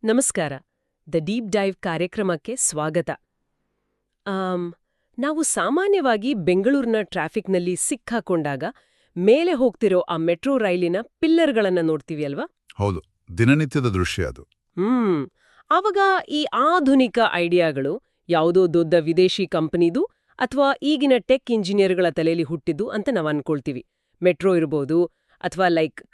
ನಮಸ್ಕಾರ. The deep dive ಕಾರ್ಯಕ್ರಮಕ್ಕೆ ಸ್ವಾಗತ. ನಾವು ಸಾಮಾನ್ಯವಾಗಿ ಬೆಂಗಳೂರಿನ ಟ್ರಾಫಿಕ್ನಲ್ಲಿ ಸಿಕ್ಕಾಕೊಂಡಾಗ ಮೇಲೆ ಹೋಗ್ತಿರೋ ಆ ಮೆಟ್ರೋ ರೈಲಿನ ಪಿಲ್ಲರ್ಗಳನ್ನ ನೋಡ್ತೀವಿ ಅಲ್ವಾ? ಹೌದು, ದಿನನಿತ್ಯದ ದೃಶ್ಯ ಅದು. ಆವಾಗ ಈ ಆಧುನಿಕ ಐಡಿಯಾಗಳು ಯಾವುದೋ ದೊಡ್ಡ ವಿದೇಶಿ ಕಂಪನಿದು ಅಥವಾ ಈಗಿನ ಟೆಕ್ ಇಂಜಿನಿಯರ್ಗಳ ತಲೆಯಲ್ಲಿ ಹುಟ್ಟಿದ್ದು ಅಂತ ನಾವು ಅನ್ಕೊಳ್ತೀವಿ. ಮೆಟ್ರೋ ಇರ್ಬೋದು, ಅಥವಾ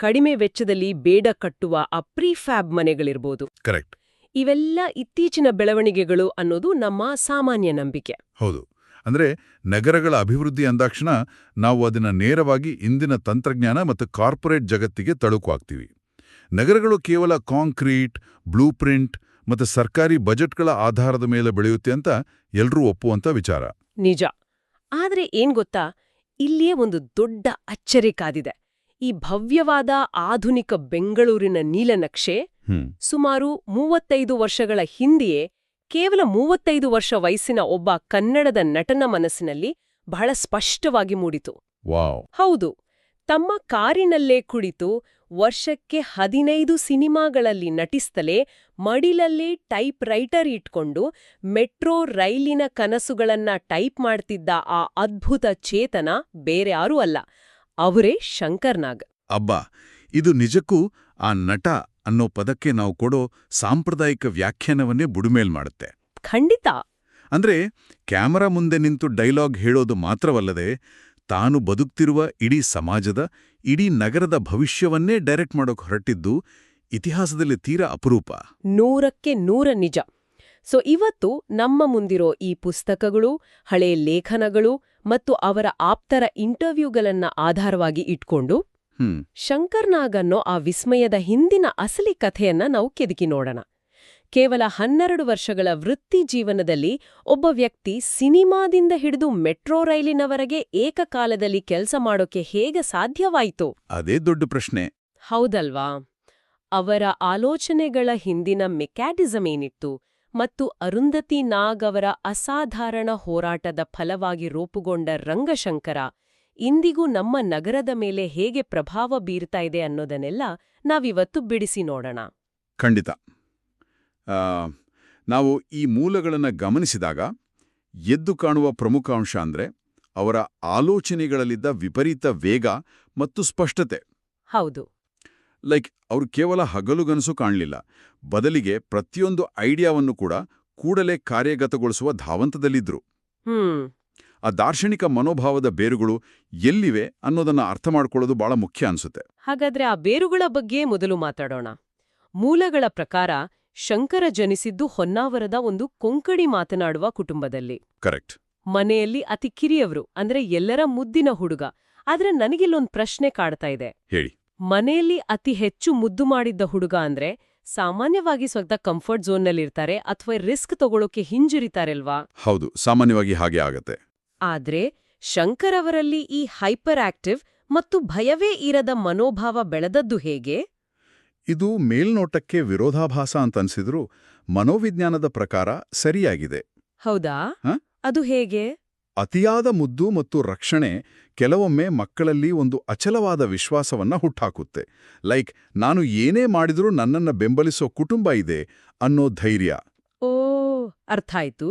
ಕಡಿಮೆ ವೆಚ್ಚದಲ್ಲಿ ಬೇಡ ಕಟ್ಟುವ ಆ ಪ್ರೀಫ್ಯಾಬ್ ಮನೆಗಳಿರ್ಬೋದು. ಕರೆಕ್ಟ್. ಇವೆಲ್ಲ ಇತ್ತೀಚಿನ ಬೆಳವಣಿಗೆಗಳು ಅನ್ನೋದು ನಮ್ಮ ಸಾಮಾನ್ಯ ನಂಬಿಕೆ. ಹೌದು. ಅಂದ್ರೆ ನಗರಗಳ ಅಭಿವೃದ್ಧಿ ಅಂದಾಕ್ಷಣ ನಾವು ಅದನ್ನ ನೇರವಾಗಿ ಇಂದಿನ ತಂತ್ರಜ್ಞಾನ ಮತ್ತು ಕಾರ್ಪೊರೇಟ್ ಜಗತ್ತಿಗೆ ತಳುಕು. ನಗರಗಳು ಕೇವಲ ಕಾಂಕ್ರೀಟ್, ಬ್ಲೂ ಪ್ರಿಂಟ್ ಮತ್ತು ಸರ್ಕಾರಿ ಬಜೆಟ್ಗಳ ಆಧಾರದ ಮೇಲೆ ಬೆಳೆಯುತ್ತೆ ಅಂತ ಎಲ್ರೂ ಒಪ್ಪುವಂತ ವಿಚಾರ. ನಿಜ. ಆದ್ರೆ ಏನ್ ಗೊತ್ತಾ, ಇಲ್ಲಿಯೇ ಒಂದು ದೊಡ್ಡ ಅಚ್ಚರಿ ಕಾದಿದೆ. ಈ ಭವ್ಯವಾದ ಆಧುನಿಕ ಬೆಂಗಳೂರಿನ ನೀಲನಕ್ಷೆ ಸುಮಾರು 35 ವರ್ಷಗಳ ಹಿಂದೆಯೇ ಕೇವಲ 35 ವರ್ಷ ವಯಸ್ಸಿನ ಒಬ್ಬ ಕನ್ನಡದ ನಟನ ಮನಸ್ಸಿನಲ್ಲಿ ಬಹಳ ಸ್ಪಷ್ಟವಾಗಿ ಮೂಡಿತು. ಹೌದು, ತಮ್ಮ ಕಾರಿನಲ್ಲೇ ಕುಳಿತು ವರ್ಷಕ್ಕೆ 15 ಸಿನಿಮಾಗಳಲ್ಲಿ ನಟಿಸ್ತಲೇ ಮಡಿಲಲ್ಲೇ ಟೈಪ್ ರೈಟರ್ ಇಟ್ಕೊಂಡು ಮೆಟ್ರೋ ರೈಲಿನ ಕನಸುಗಳನ್ನ ಟೈಪ್ ಮಾಡ್ತಿದ್ದ ಆ ಅದ್ಭುತ ಚೇತನ ಬೇರ್ಯಾರೂ ಅಲ್ಲ, ಅವರೇ ಶಂಕರ್ ನಾಗ್. ಅಬ್ಬಾ, ಇದು ನಿಜಕ್ಕೂ ಆ ನಟ ಅನ್ನೋ ಪದಕ್ಕೆ ನಾವು ಕೊಡೋ ಸಾಂಪ್ರದಾಯಿಕ ವ್ಯಾಖ್ಯಾನವನ್ನೇ ಬುಡುಮೇಲ್ ಮಾಡುತ್ತೆ. ಖಂಡಿತ. ಅಂದ್ರೆ ಕ್ಯಾಮರಾ ಮುಂದೆ ನಿಂತು ಡೈಲಾಗ್ ಹೇಳೋದು ಮಾತ್ರವಲ್ಲದೆ ತಾನು ಬದುಕ್ತಿರುವ ಇಡೀ ಸಮಾಜದ, ಇಡೀ ನಗರದ ಭವಿಷ್ಯವನ್ನೇ ಡೈರೆಕ್ಟ್ ಮಾಡೋಕೆ ಹೊರಟಿದ್ದು ಇತಿಹಾಸದಲ್ಲಿ ತೀರಾ ಅಪರೂಪ. 100ಕ್ಕೆ 100 ನಿಜ. ಇವತ್ತು ನಮ್ಮ ಮುಂದಿರೋ ಈ ಪುಸ್ತಕಗಳು, ಹಳೆ ಲೇಖನಗಳು ಮತ್ತು ಅವರ ಆಪ್ತರ ಇಂಟರ್ವ್ಯೂಗಳನ್ನ ಆಧಾರವಾಗಿ ಇಟ್ಕೊಂಡು ಶಂಕರ್ ನಾಗ್ ಅನ್ನೋ ಆ ವಿಸ್ಮಯದ ಹಿಂದಿನ ಅಸಲಿ ಕಥೆಯನ್ನ ನಾವು ಕೆದಕಿ ನೋಡೋಣ. ಕೇವಲ 12 ವರ್ಷಗಳ ವೃತ್ತಿ ಜೀವನದಲ್ಲಿ ಒಬ್ಬ ವ್ಯಕ್ತಿ ಸಿನಿಮಾದಿಂದ ಹಿಡಿದು ಮೆಟ್ರೋ ರೈಲಿನವರೆಗೆ ಏಕಕಾಲದಲ್ಲಿ ಕೆಲಸ ಮಾಡೋಕೆ ಹೇಗೆ ಸಾಧ್ಯವಾಯಿತು? ಅದೇ ದೊಡ್ಡ ಪ್ರಶ್ನೆ. ಹೌದಲ್ವಾ? ಅವರ ಆಲೋಚನೆಗಳ ಹಿಂದಿನ ಮೆಕ್ಯಾನಿಸಮ್ ಏನಿತ್ತು ಮತ್ತು ಅರುಂಧತಿ ನಾಗ್ ಅವರ ಅಸಾಧಾರಣ ಹೋರಾಟದ ಫಲವಾಗಿ ರೂಪುಗೊಂಡ ರಂಗಶಂಕರ ಇಂದಿಗೂ ನಮ್ಮ ನಗರದ ಮೇಲೆ ಹೇಗೆ ಪ್ರಭಾವ ಬೀರ್ತಾ ಇದೆ ಅನ್ನೋದನ್ನೆಲ್ಲ ನಾವಿವತ್ತು ಬಿಡಿಸಿ ನೋಡೋಣ. ಖಂಡಿತ. ನಾವು ಈ ಮೂಲಗಳನ್ನು ಗಮನಿಸಿದಾಗ ಎದ್ದು ಕಾಣುವ ಪ್ರಮುಖ ಅಂಶ ಅಂದ್ರೆ ಅವರ ಆಲೋಚನೆಗಳಲ್ಲಿದ್ದ ವಿಪರೀತ ವೇಗ ಮತ್ತು ಸ್ಪಷ್ಟತೆ. ಹೌದು. ಅವರು ಕೇವಲ ಹಗಲುಗನಸು ಕಾಣಲಿಲ್ಲ, ಬದಲಿಗೆ ಪ್ರತಿಯೊಂದು ಐಡಿಯಾವನ್ನು ಕೂಡ ಕೂಡಲೇ ಕಾರ್ಯಗತಗೊಳಿಸುವ ಧಾವಂತದಲ್ಲಿದ್ರು. ಆ ದಾರ್ಶನಿಕ ಮನೋಭಾವದ ಬೇರುಗಳು ಎಲ್ಲಿವೆ ಅನ್ನೋದನ್ನ ಅರ್ಥ ಮಾಡ್ಕೊಳ್ಳೋದು ಬಹಳ ಮುಖ್ಯ ಅನ್ಸುತ್ತೆ. ಹಾಗಾದ್ರೆ ಆ ಬೇರುಗಳ ಬಗ್ಗೆ ಮೊದಲು ಮಾತಾಡೋಣ. ಮೂಲಗಳ ಪ್ರಕಾರ ಶಂಕರ ಜನಿಸಿದ್ದು ಹೊನ್ನಾವರದ ಒಂದು ಕೊಂಕಣಿ ಮಾತನಾಡುವ ಕುಟುಂಬದಲ್ಲಿ. ಕರೆಕ್ಟ್. ಮನೆಯಲ್ಲಿ ಅತಿ ಕಿರಿಯವರು, ಅಂದ್ರೆ ಎಲ್ಲರ ಮುದ್ದಿನ ಹುಡುಗ. ಆದ್ರೆ ನನಗಿಲ್ಲೊಂದು ಪ್ರಶ್ನೆ ಕಾಡ್ತಾ ಇದೆ. ಹೇಳಿ. ಮನೆಯಲ್ಲಿ ಅತಿ ಹೆಚ್ಚು ಮುದ್ದು ಮಾಡಿದ್ದ ಹುಡುಗ ಅಂದ್ರೆ ಸಾಮಾನ್ಯವಾಗಿ ಸ್ವಲ್ಪ ಕಂಫರ್ಟ್ ಝೋನ್ನಲ್ಲಿರ್ತಾರೆ ಅಥವಾ ರಿಸ್ಕ್ ತಗೊಳ್ಳೋಕೆ ಹಿಂಜರಿತಾರೆಲ್ವಾ? ಹೌದು, ಸಾಮಾನ್ಯವಾಗಿ ಹಾಗೆ ಆಗತ್ತೆ. ಆದ್ರೆ ಶಂಕರ್ ಅವರಲ್ಲಿ ಈ ಹೈಪರ್ ಆಕ್ಟಿವ್ ಮತ್ತು ಭಯವೇ ಇರದ ಮನೋಭಾವ ಬೆಳೆದದ್ದು ಹೇಗೆ? ಇದು ಮೇಲ್ನೋಟಕ್ಕೆ ವಿರೋಧಾಭಾಸ ಅಂತನ್ಸಿದ್ರೂ ಮನೋವಿಜ್ಞಾನದ ಪ್ರಕಾರ ಸರಿಯಾಗಿದೆ. ಹೌದಾ? ಅದು ಹೇಗೆ? ಅತಿಯಾದ ಮುದ್ದು ಮತ್ತು ರಕ್ಷಣೆ ಕೆಲವೊಮ್ಮೆ ಮಕ್ಕಳಲ್ಲಿ ಒಂದು ಅಚಲವಾದ ವಿಶ್ವಾಸವನ್ನ ಹುಟ್ಟಾಕುತ್ತೆ. ನಾನು ಏನೇ ಮಾಡಿದ್ರೂ ನನ್ನನ್ನ ಬೆಂಬಲಿಸೋ ಕುಟುಂಬ ಇದೆ ಅನ್ನೋ ಧೈರ್ಯ. ಓ, ಅರ್ಥಾಯ್ತು.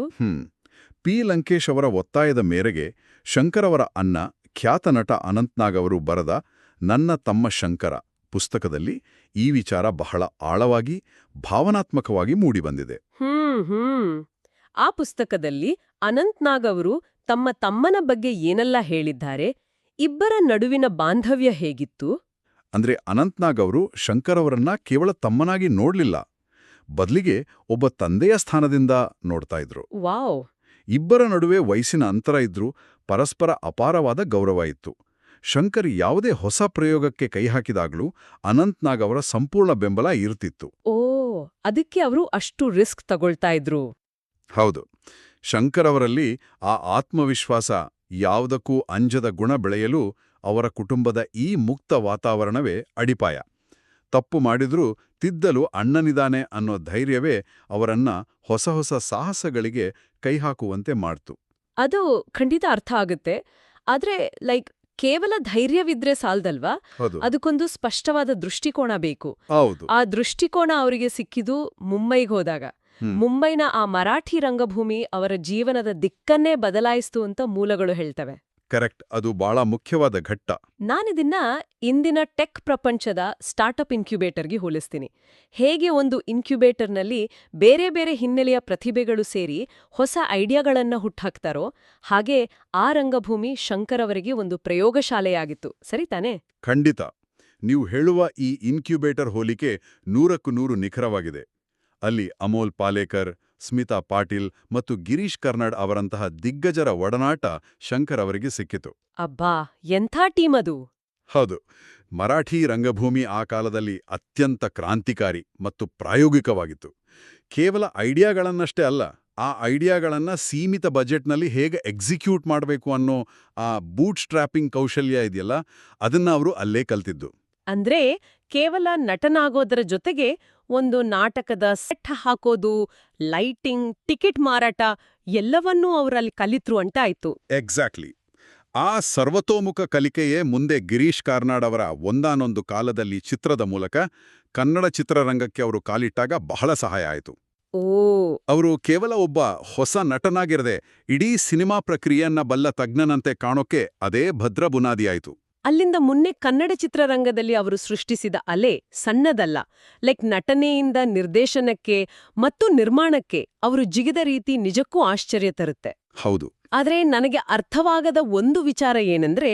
ಪಿ ಲಂಕೇಶ್ ಅವರ ಒತ್ತಾಯದ ಮೇರೆಗೆ ಶಂಕರ್ ಅವರ ಅಣ್ಣ, ಖ್ಯಾತ ನಟ ಅನಂತ್ನಾಗ್ ಅವರು ಬರೆದ ನನ್ನ ತಮ್ಮ ಶಂಕರ ಪುಸ್ತಕದಲ್ಲಿ ಈ ವಿಚಾರ ಬಹಳ ಆಳವಾಗಿ, ಭಾವನಾತ್ಮಕವಾಗಿ ಮೂಡಿಬಂದಿದೆ. ಆ ಪುಸ್ತಕದಲ್ಲಿ ಅನಂತ್ನಾಗ್ ಅವರು ತಮ್ಮ ತಮ್ಮನ ಬಗ್ಗೆ ಏನೆಲ್ಲ ಹೇಳಿದ್ದಾರೆ? ಇಬ್ಬರ ನಡುವಿನ ಬಾಂಧವ್ಯ ಹೇಗಿತ್ತು? ಅಂದ್ರೆ ಅನಂತ್ನಾಗ್ ಅವರು ಶಂಕರ್ ಅವರನ್ನ ಕೇವಲ ತಮ್ಮನಾಗಿ ನೋಡ್ಲಿಲ್ಲ, ಬದಲಿಗೆ ಒಬ್ಬ ತಂದೆಯ ಸ್ಥಾನದಿಂದ ನೋಡ್ತಾ ಇದ್ರು. ವಾವ್! ಇಬ್ಬರ ನಡುವೆ ವಯಸ್ಸಿನ ಅಂತರ ಇದ್ರೂ ಪರಸ್ಪರ ಅಪಾರವಾದ ಗೌರವ ಇತ್ತು. ಶಂಕರ್ ಯಾವುದೇ ಹೊಸ ಪ್ರಯೋಗಕ್ಕೆ ಕೈ ಹಾಕಿದಾಗ್ಲೂ ಅನಂತ್ನಾಗ್ ಅವರ ಸಂಪೂರ್ಣ ಬೆಂಬಲ ಇರ್ತಿತ್ತು. ಓ, ಅದಕ್ಕೆ ಅವರು ಅಷ್ಟು ರಿಸ್ಕ್ ತಗೊಳ್ತಾ ಇದ್ರು. ಹೌದು. ಶಂಕರ್ ಅವರಲ್ಲಿ ಆ ಆತ್ಮವಿಶ್ವಾಸ, ಯಾವುದಕ್ಕೂ ಅಂಜದ ಗುಣ ಬೆಳೆಯಲು ಅವರ ಕುಟುಂಬದ ಈ ಮುಕ್ತ ವಾತಾವರಣವೇ ಅಡಿಪಾಯ. ತಪ್ಪು ಮಾಡಿದ್ರೂ ತಿದ್ದಲು ಅಣ್ಣನಿದಾನೆ ಅನ್ನೋ ಧೈರ್ಯವೇ ಅವರನ್ನ ಹೊಸ ಹೊಸ ಸಾಹಸಗಳಿಗೆ ಕೈಹಾಕುವಂತೆ ಮಾಡ್ತು. ಅದು ಖಂಡಿತ ಅರ್ಥ ಆಗುತ್ತೆ. ಆದ್ರೆ ಕೇವಲ ಧೈರ್ಯವಿದ್ರೆ ಸಾಲ್ದಲ್ವಾ? ಹೌದು ಅದಕ್ಕೊಂದು ಸ್ಪಷ್ಟವಾದ ದೃಷ್ಟಿಕೋನ ಬೇಕು. ಹೌದು ಆ ದೃಷ್ಟಿಕೋನ ಅವರಿಗೆ ಸಿಕ್ಕಿದ್ದು ಮುಂಬೈಗೆ ಹೋದಾಗ. ಮುಂಬೈನ ಆ ಮರಾಠಿ ರಂಗಭೂಮಿ ಅವರ ಜೀವನದ ದಿಕ್ಕನ್ನೇ ಬದಲಾಯಿಸ್ತು ಅಂತ ಮೂಲಗಳು ಹೇಳ್ತವೆ. ಕರೆಕ್ಟ್, ಅದು ಬಹಳ ಮುಖ್ಯವಾದ ಘಟ್ಟ. ನಾನಿದನ್ನ ಇಂದಿನ ಟೆಕ್ ಪ್ರಪಂಚದ ಸ್ಟಾರ್ಟಪ್ ಇನ್ಕ್ಯುಬೇಟರ್ಗೆ ಹೋಲಿಸ್ತೀನಿ. ಹೇಗೆ ಒಂದು ಇನ್ಕ್ಯುಬೇಟರ್ನಲ್ಲಿ ಬೇರೆ ಬೇರೆ ಹಿನ್ನೆಲೆಯ ಪ್ರತಿಭೆಗಳು ಸೇರಿ ಹೊಸ ಐಡಿಯಾಗಳನ್ನ ಹುಟ್ಟಾಕ್ತಾರೋ, ಹಾಗೆ ಆ ರಂಗಭೂಮಿ ಶಂಕರ್ ಅವರಿಗೆ ಒಂದು ಪ್ರಯೋಗಶಾಲೆಯಾಗಿತ್ತು. ಸರಿ ತಾನೇ? ಖಂಡಿತ. ನೀವು ಹೇಳುವ ಈ ಇನ್ಕ್ಯುಬೇಟರ್ ಹೋಲಿಕೆ 100ಕ್ಕೂ 100 ನಿಖರವಾಗಿದೆ. ಅಲ್ಲಿ ಅಮೋಲ್ ಪಾಲೇಕರ್, ಸ್ಮಿತಾ ಪಾಟೀಲ್ ಮತ್ತು ಗಿರೀಶ್ ಕರ್ನಾಡ್ ಅವರಂತಹ ದಿಗ್ಗಜರ ಒಡನಾಟ ಶಂಕರ್ ಅವರಿಗೆ ಸಿಕ್ಕಿತು. ಅಬ್ಬಾ, ಎಂಥ ಟೀಮ್ ಅದು! ಹೌದು, ಮರಾಠಿ ರಂಗಭೂಮಿ ಆ ಕಾಲದಲ್ಲಿ ಅತ್ಯಂತ ಕ್ರಾಂತಿಕಾರಿ ಮತ್ತು ಪ್ರಾಯೋಗಿಕವಾಗಿತ್ತು. ಕೇವಲ ಐಡಿಯಾಗಳನ್ನಷ್ಟೇ ಅಲ್ಲ, ಆ ಐಡಿಯಾಗಳನ್ನ ಸೀಮಿತ ಬಜೆಟ್ನಲ್ಲಿ ಹೇಗೆ ಎಕ್ಸಿಕ್ಯೂಟ್ ಮಾಡಬೇಕು ಅನ್ನೋ ಆ ಬೂಟ್ ಸ್ಟ್ರ್ಯಾಪಿಂಗ್ ಕೌಶಲ್ಯ ಇದೆಯಲ್ಲ, ಅದನ್ನ ಅವರು ಅಲ್ಲೇ ಕಲ್ತಿದ್ದು. ಅಂದ್ರೆ ಕೇವಲ ನಟನಾಗೋದರ ಜೊತೆಗೆ ಒಂದು ನಾಟಕದ ಸೆಟ್ ಹಾಕೋದು, ಲೈಟಿಂಗ್, ಟಿಕೆಟ್ ಮಾರಾಟ ಎಲ್ಲವನ್ನೂ ಅವರಲ್ಲಿ ಕಲಿತ್ರು ಅಂತ ಆಯ್ತು. ಎಕ್ಸಾಕ್ಟ್ಲಿ. ಆ ಸರ್ವತೋಮುಖ ಕಲಿಕೆಯೇ ಮುಂದೆ ಗಿರೀಶ್ ಕಾರ್ನಾಡ್ ಅವರ ಒಂದಾನೊಂದು ಕಾಲದಲ್ಲಿ ಚಿತ್ರದ ಮೂಲಕ ಕನ್ನಡ ಚಿತ್ರರಂಗಕ್ಕೆ ಅವರು ಕಾಲಿಟ್ಟಾಗ ಬಹಳ ಸಹಾಯ ಆಯಿತು. ಓ, ಅವರು ಕೇವಲ ಒಬ್ಬ ಹೊಸ ನಟನಾಗಿರದೆ ಇಡೀ ಸಿನಿಮಾ ಪ್ರಕ್ರಿಯೆಯನ್ನ ಬಲ್ಲ ತಜ್ಞನಂತೆ ಕಾಣೋಕೆ ಅದೇ ಭದ್ರ ಬುನಾದಿಯಾಯಿತು. ಅಲ್ಲಿಂದ ಮುನ್ನೆ ಕನ್ನಡ ಚಿತ್ರರಂಗದಲ್ಲಿ ಅವರು ಸೃಷ್ಟಿಸಿದ ಅಲೆ ಸಣ್ಣದಲ್ಲ. ನಟನೆಯಿಂದ ನಿರ್ದೇಶನಕ್ಕೆ ಮತ್ತು ನಿರ್ಮಾಣಕ್ಕೆ ಅವರು ಜಿಗಿದ ರೀತಿ ನಿಜಕ್ಕೂ ಆಶ್ಚರ್ಯ ತರುತ್ತೆ. ಹೌದು. ಆದ್ರೆ ನನಗೆ ಅರ್ಥವಾಗದ ಒಂದು ವಿಚಾರ ಏನಂದ್ರೆ,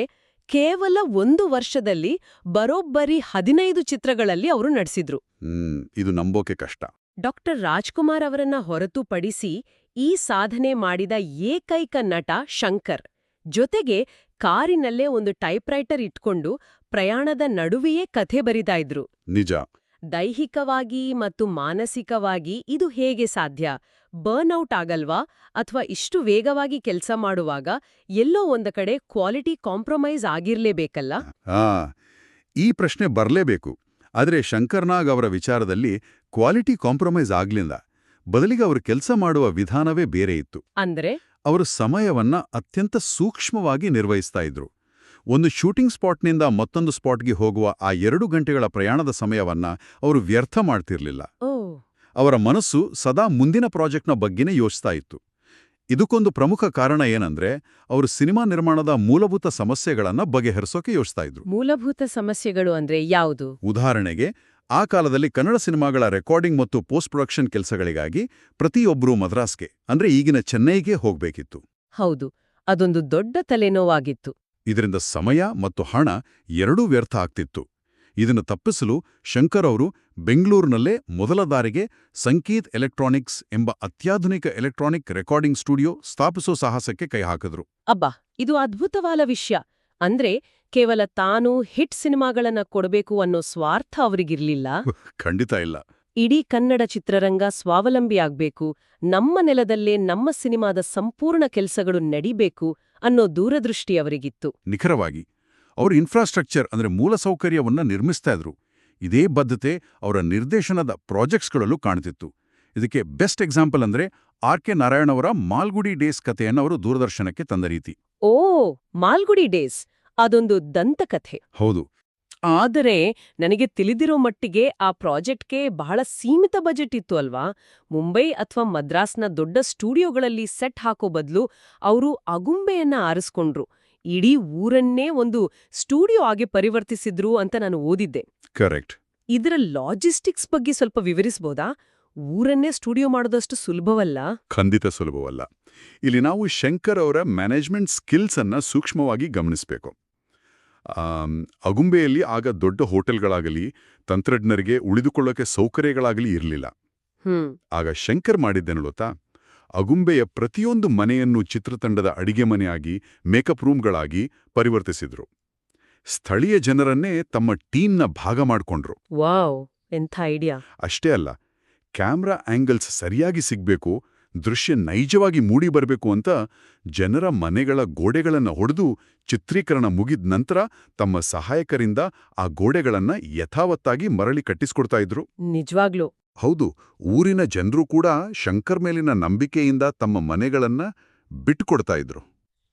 ಕೇವಲ 1 ವರ್ಷದಲ್ಲಿ ಬರೋಬ್ಬರಿ 15 ಚಿತ್ರಗಳಲ್ಲಿ ಅವರು ನಟಿಸಿದ್ರು. ಇದು ನಂಬೋಕೆ ಕಷ್ಟ. ಡಾಕ್ಟರ್ ರಾಜ್ಕುಮಾರ್ ಅವರನ್ನ ಹೊರತುಪಡಿಸಿ ಈ ಸಾಧನೆ ಮಾಡಿದ ಏಕೈಕ ನಟ ಶಂಕರ್. ಜೊತೆಗೆ ಕಾರಿನಲ್ಲೇ ಒಂದು ಟೈಪ್ರೈಟರ್ ಇಟ್ಕೊಂಡು ಪ್ರಯಾಣದ ನಡುವೆಯೇ ಕಥೆ ಬರಿತಾ ಇದ್ರು. ನಿಜ. ದೈಹಿಕವಾಗಿ ಮತ್ತು ಮಾನಸಿಕವಾಗಿ ಇದು ಹೇಗೆ ಸಾಧ್ಯ? ಬರ್ನ್ಔಟ್ ಆಗಲ್ವಾ? ಅಥವಾ ಇಷ್ಟು ವೇಗವಾಗಿ ಕೆಲಸ ಮಾಡುವಾಗ ಎಲ್ಲೋ ಒಂದ ಕಡೆ ಕ್ವಾಲಿಟಿ ಕಾಂಪ್ರಮೈಸ್ ಆಗಿರ್ಲೇಬೇಕಲ್ಲ? ಈ ಪ್ರಶ್ನೆ ಬರಲೇಬೇಕು. ಆದರೆ ಶಂಕರ್ನಾಗ್ ಅವರ ವಿಚಾರದಲ್ಲಿ ಕ್ವಾಲಿಟಿ ಕಾಂಪ್ರಮೈಸ್ ಆಗ್ಲಿಲ್ಲ. ಬದಲಿಗೆ ಅವರು ಕೆಲಸ ಮಾಡುವ ವಿಧಾನವೇ ಬೇರೆ ಇತ್ತು. ಅಂದ್ರೆ ಅವರು ಸಮಯವನ್ನ ಅತ್ಯಂತ ಸೂಕ್ಷ್ಮವಾಗಿ ನಿರ್ವಹಿಸ್ತಾ ಇದ್ರು. ಒಂದು ಶೂಟಿಂಗ್ ಸ್ಪಾಟ್ನಿಂದ ಮತ್ತೊಂದು ಸ್ಪಾಟ್ಗೆ ಹೋಗುವ ಆ 2 ಗಂಟೆಗಳ ಪ್ರಯಾಣದ ಸಮಯವನ್ನ ಅವರು ವ್ಯರ್ಥ ಮಾಡ್ತಿರ್ಲಿಲ್ಲ. ಅವರ ಮನಸ್ಸು ಸದಾ ಮುಂದಿನ ಪ್ರಾಜೆಕ್ಟ್ನ ಬಗ್ಗೆನೇ ಯೋಚಿಸ್ತಾ ಇತ್ತು. ಇದಕ್ಕೊಂದು ಪ್ರಮುಖ ಕಾರಣ ಏನಂದ್ರೆ, ಅವರು ಸಿನಿಮಾ ನಿರ್ಮಾಣದ ಮೂಲಭೂತ ಸಮಸ್ಯೆಗಳನ್ನ ಬಗೆಹರಿಸೋಕೆ ಯೋಚಿಸ್ತಾ ಇದ್ರು. ಮೂಲಭೂತ ಸಮಸ್ಯೆಗಳು ಅಂದ್ರೆ ಯಾವುದು? ಉದಾಹರಣೆಗೆ, ಆ ಕಾಲದಲ್ಲಿ ಕನ್ನಡ ಸಿನಿಮಾಗಳ ರೆಕಾರ್ಡಿಂಗ್ ಮತ್ತು ಪೋಸ್ಟ್ ಪ್ರೊಡಕ್ಷನ್ ಕೆಲಸಗಳಿಗಾಗಿ ಪ್ರತಿಯೊಬ್ಬರೂ ಮದ್ರಾಸ್ಗೆ, ಅಂದ್ರೆ ಈಗಿನ ಚೆನ್ನೈಗೆ ಹೋಗ್ಬೇಕಿತ್ತು. ಹೌದು, ಅದೊಂದು ದೊಡ್ಡ ತಲೆನೋವಾಗಿತ್ತು. ಇದರಿಂದ ಸಮಯ ಮತ್ತು ಹಣ ಎರಡೂ ವ್ಯರ್ಥ ಆಗ್ತಿತ್ತು. ಇದನ್ನು ತಪ್ಪಿಸಲು ಶಂಕರ್ ಅವರು ಬೆಂಗಳೂರಿನಲ್ಲೇ ಮೊದಲ ದಾರಿಗೆ ಸಂಕೇತ್ ಎಲೆಕ್ಟ್ರಾನಿಕ್ಸ್ ಎಂಬ ಅತ್ಯಾಧುನಿಕ ಎಲೆಕ್ಟ್ರಾನಿಕ್ ರೆಕಾರ್ಡಿಂಗ್ ಸ್ಟುಡಿಯೋ ಸ್ಥಾಪಿಸೋ ಸಾಹಸಕ್ಕೆ ಕೈ ಹಾಕಿದ್ರು. ಅಬ್ಬಾ, ಇದು ಅದ್ಭುತವಾದ ವಿಷಯ. ಅಂದ್ರೆ ಕೇವಲ ತಾನು ಹಿಟ್ ಸಿನಿಮಾಗಳನ್ನ ಕೊಡಬೇಕು ಅನ್ನೋ ಸ್ವಾರ್ಥ ಅವರಿಗಿರ್ಲಿಲ್ಲ. ಖಂಡಿತ ಇಲ್ಲ. ಇಡೀ ಕನ್ನಡ ಚಿತ್ರರಂಗ ಸ್ವಾವಲಂಬಿಯಾಗ್ಬೇಕು, ನಮ್ಮ ನೆಲದಲ್ಲೇ ನಮ್ಮ ಸಿನಿಮಾದ ಸಂಪೂರ್ಣ ಕೆಲಸಗಳು ನಡಿಬೇಕು ಅನ್ನೋ ದೂರದೃಷ್ಟಿ ಅವರಿಗಿತ್ತು. ನಿಖರವಾಗಿ. ಅವರು ಇನ್ಫ್ರಾಸ್ಟ್ರಕ್ಚರ್ ಅಂದ್ರೆ ಮೂಲಸೌಕರ್ಯವನ್ನ ನಿರ್ಮಿಸ್ತಾ ಇದ್ರು. ಇದೇ ಬದ್ಧತೆ ಅವರ ನಿರ್ದೇಶನದ ಪ್ರಾಜೆಕ್ಟ್ಸ್ಗಳಲ್ಲೂ ಕಾಣ್ತಿತ್ತು. ಇದಕ್ಕೆ ಬೆಸ್ಟ್ ಎಕ್ಸಾಂಪಲ್ ಅಂದ್ರೆ ಆರ್.ಕೆ. ನಾರಾಯಣ್ ಅವರ ಮಾಲ್ಗುಡಿ ಡೇಸ್ ಕಥೆಯನ್ನು ಅವರು ದೂರದರ್ಶನಕ್ಕೆ ತಂದ ರೀತಿ. ಓ, ಮಾಲ್ಗುಡಿ ಡೇಸ್, ಅದೊಂದು ದಂತಕಥೆ. ಹೌದು. ಆದರೆ ನನಗೆ ತಿಳಿದಿರೋ ಮಟ್ಟಿಗೆ ಆ ಪ್ರಾಜೆಕ್ಟ್ಗೆ ಬಹಳ ಸೀಮಿತ ಬಜೆಟ್ ಇತ್ತು ಅಲ್ವಾ? ಮುಂಬೈ ಅಥವಾ ಮದ್ರಾಸ್ನ ದೊಡ್ಡ ಸ್ಟುಡಿಯೋಗಳಲ್ಲಿ ಸೆಟ್ ಹಾಕೋ ಬದಲು ಅವರು ಅಗುಂಬೆಯನ್ನ ಆರಿಸ್ಕೊಂಡ್ರು. ಇಡೀ ಊರನ್ನೇ ಒಂದು ಸ್ಟುಡಿಯೋ ಆಗಿ ಪರಿವರ್ತಿಸಿದ್ರು ಅಂತ ನಾನು ಓದಿದ್ದೆ. ಕರೆಕ್ಟ್. ಇದರ ಲಾಜಿಸ್ಟಿಕ್ಸ್ ಬಗ್ಗೆ ಸ್ವಲ್ಪ ವಿವರಿಸ್ಬೋದಾ? ಊರನ್ನೇ ಸ್ಟುಡಿಯೋ ಮಾಡೋದಷ್ಟು ಸುಲಭವಲ್ಲ. ಖಂಡಿತ ಸುಲಭವಲ್ಲ. ಇಲ್ಲಿ ನಾವು ಶಂಕರ್ ಅವರ ಮ್ಯಾನೇಜ್ಮೆಂಟ್ ಸ್ಕಿಲ್ಸ್ ಅನ್ನ ಸೂಕ್ಷ್ಮವಾಗಿ ಗಮನಿಸಬೇಕು. ಅಗುಂಬೆಯಲ್ಲಿ ಆಗ ದೊಡ್ಡ ಹೋಟೆಲ್ಗಳಾಗಲಿ ತಂತ್ರಜ್ಞರಿಗೆ ಉಳಿದುಕೊಳ್ಳೋಕೆ ಸೌಕರ್ಯಗಳಾಗಲಿ ಇರಲಿಲ್ಲ. ಆಗ ಶಂಕರ್ ಮಾಡಿದ್ದೇನು ಗೊತ್ತಾ? ಅಗುಂಬೆಯ ಪ್ರತಿಯೊಂದು ಮನೆಯನ್ನು ಚಿತ್ರತಂಡದ ಅಡಿಗೆ ಮನೆಯಾಗಿ, ಮೇಕಪ್ ರೂಮ್ಗಳಾಗಿ ಪರಿವರ್ತಿಸಿದ್ರು. ಸ್ಥಳೀಯ ಜನರನ್ನೇ ತಮ್ಮ ಟೀಮ್ನ ಭಾಗ ಮಾಡ್ಕೊಂಡ್ರು. ವಾವ್, ಎಂಥ ಐಡಿಯಾ! ಅಷ್ಟೇ ಅಲ್ಲ, ಕ್ಯಾಮ್ರಾ ಆಂಗಲ್ಸ್ ಸರಿಯಾಗಿ ಸಿಗ್ಬೇಕು, ದೃಶ್ಯ ನೈಜವಾಗಿ ಮೂಡಿ ಬರಬೇಕು ಅಂತ ಜನರ ಮನೆಗಳ ಗೋಡೆಗಳನ್ನು ಹೊಡೆದು ಚಿತ್ರೀಕರಣ ಮುಗಿದ ನಂತರ ತಮ್ಮ ಸಹಾಯಕರಿಂದ ಆ ಗೋಡೆಗಳನ್ನ ಯಥಾವತ್ತಾಗಿ ಮರಳಿ ಕಟ್ಟಿಸ್ಕೊಡ್ತಾ ಇದ್ರು. ನಿಜವಾಗ್ಲೂ? ಹೌದು. ಊರಿನ ಜನರು ಕೂಡ ಶಂಕರ್ ಮೇಲಿನ ನಂಬಿಕೆಯಿಂದ ತಮ್ಮ ಮನೆಗಳನ್ನ ಬಿಟ್ಟುಕೊಡ್ತಾ ಇದ್ರು.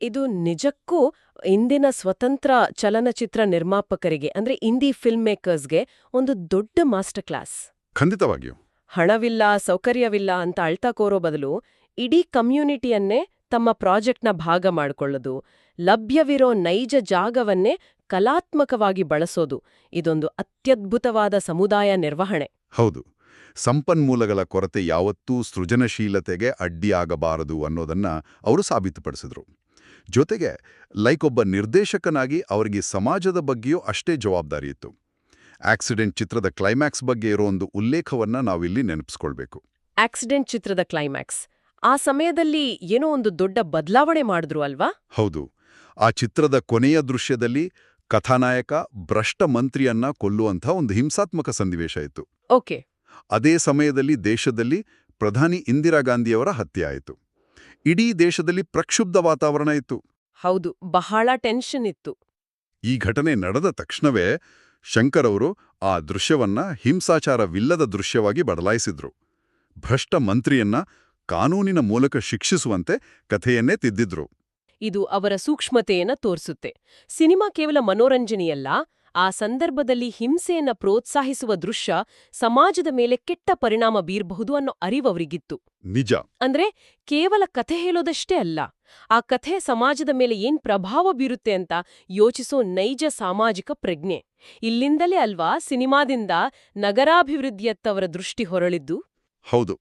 ಇದು ನಿಜಕ್ಕೂ ಇಂದಿನ ಸ್ವತಂತ್ರ ಚಲನಚಿತ್ರ ನಿರ್ಮಾಪಕರಿಗೆ ಅಂದ್ರೆ ಇಂಡಿ ಫಿಲ್ಮ್ ಮೇಕರ್ಸ್ಗೆ ಒಂದು ದೊಡ್ಡ ಮಾಸ್ಟರ್ ಕ್ಲಾಸ್. ಖಂಡಿತವಾಗಿಯೂ. ಹಣವಿಲ್ಲ, ಸೌಕರ್ಯವಿಲ್ಲ ಅಂತ ಅಳ್ತಾ ಕೋರೋ ಬದಲು ಇಡೀ ಕಮ್ಯುನಿಟಿಯನ್ನೇ ತಮ್ಮ ಪ್ರಾಜೆಕ್ಟ್ನ ಭಾಗ ಮಾಡಿಕೊಳ್ಳೋದು, ಲಭ್ಯವಿರೋ ನೈಜ ಜಾಗವನ್ನೇ ಕಲಾತ್ಮಕವಾಗಿ ಬಳಸೋದು, ಇದೊಂದು ಅತ್ಯದ್ಭುತವಾದ ಸಮುದಾಯ ನಿರ್ವಹಣೆ. ಹೌದು. ಸಂಪನ್ಮೂಲಗಳ ಕೊರತೆ ಯಾವತ್ತೂ ಸೃಜನಶೀಲತೆಗೆ ಅಡ್ಡಿಯಾಗಬಾರದು ಅನ್ನೋದನ್ನ ಅವರು ಸಾಬೀತುಪಡಿಸಿದ್ರು. ಜೊತೆಗೆ ಒಬ್ಬ ನಿರ್ದೇಶಕನಾಗಿ ಅವರಿಗೆ ಸಮಾಜದ ಬಗ್ಗೆಯೂ ಅಷ್ಟೇ ಜವಾಬ್ದಾರಿ ಇತ್ತು. ಆಕ್ಸಿಡೆಂಟ್ ಚಿತ್ರದ ಕ್ಲೈಮ್ಯಾಕ್ಸ್ ಬಗ್ಗೆ ಇರೋ ಒಂದು ಉಲ್ಲೇಖವನ್ನ ನಾವಿಲ್ಲಿ ನೆನಪಿಸ್ಕೊಳ್ಬೇಕು. ಆಕ್ಸಿಡೆಂಟ್ ಚಿತ್ರದ ಕ್ಲೈಮ್ಯಾಕ್ಸ್ ಆ ಸಮಯದಲ್ಲಿ ಏನೋ ಒಂದು ದೊಡ್ಡ ಬದಲಾವಣೆ ಮಾಡಿದ್ರು ಅಲ್ವಾ? ಹೌದು. ಆ ಚಿತ್ರದ ಕೊನೆಯ ದೃಶ್ಯದಲ್ಲಿ ಕಥಾನಾಯಕ ಭ್ರಷ್ಟ ಮಂತ್ರಿಯನ್ನ ಕೊಲ್ಲುವಂಥ ಒಂದು ಹಿಂಸಾತ್ಮಕ ಸನ್ನಿವೇಶ ಇತ್ತು. ಓಕೆ. ಅದೇ ಸಮಯದಲ್ಲಿ ದೇಶದಲ್ಲಿ ಪ್ರಧಾನಿ ಇಂದಿರಾ ಗಾಂಧಿಯವರ ಹತ್ಯೆ ಆಯಿತು. ಇಡೀ ದೇಶದಲ್ಲಿ ಪ್ರಕ್ಷುಬ್ಧ ವಾತಾವರಣ ಇತ್ತು. ಹೌದು, ಬಹಳ ಟೆನ್ಷನ್ ಇತ್ತು. ಈ ಘಟನೆ ನಡೆದ ತಕ್ಷಣವೇ ಶಂಕರ್ ಅವರು ಆ ದೃಶ್ಯವನ್ನ ಹಿಂಸಾಚಾರವಿಲ್ಲದ ದೃಶ್ಯವಾಗಿ ಬದಲಾಯಿಸಿದ್ರು. ಭ್ರಷ್ಟ ಮಂತ್ರಿಯನ್ನ ಕಾನೂನಿನ ಮೂಲಕ ಶಿಕ್ಷಿಸುವಂತೆ ಕಥೆಯನ್ನೇ ತಿದ್ದಿದ್ರು. ಇದು ಅವರ ಸೂಕ್ಷ್ಮತೆಯನ್ನ ತೋರಿಸುತ್ತೆ. ಸಿನಿಮಾ ಕೇವಲ ಮನೋರಂಜನೆಯಲ್ಲ, ಆ ಸಂದರ್ಭದಲ್ಲಿ ಹಿಂಸೆಯನ್ನ ಪ್ರೋತ್ಸಾಹಿಸುವ ದೃಶ್ಯ ಸಮಾಜದ ಮೇಲೆ ಕೆಟ್ಟ ಪರಿಣಾಮ ಬೀರಬಹುದು ಅನ್ನೋ ಅರಿವವರಿಗಿತ್ತು. ನಿಜ. ಅಂದ್ರೆ ಕೇವಲ ಕಥೆ ಹೇಳೋದಷ್ಟೇ ಅಲ್ಲ, ಆ ಕಥೆ ಸಮಾಜದ ಮೇಲೆ ಏನ್ ಪ್ರಭಾವ ಬೀರುತ್ತೆ ಅಂತ ಯೋಚಿಸೋ ನೈಜ ಸಾಮಾಜಿಕ ಪ್ರಜ್ಞೆ. ಇಲ್ಲಿಂದಲೇ ಅಲ್ವಾ ಸಿನಿಮಾದಿಂದ ನಗರಾಭಿವೃದ್ಧಿಯತ್ತವರ ದೃಷ್ಟಿ ಹೊರಳಿದ್ದು? ಹೌದು.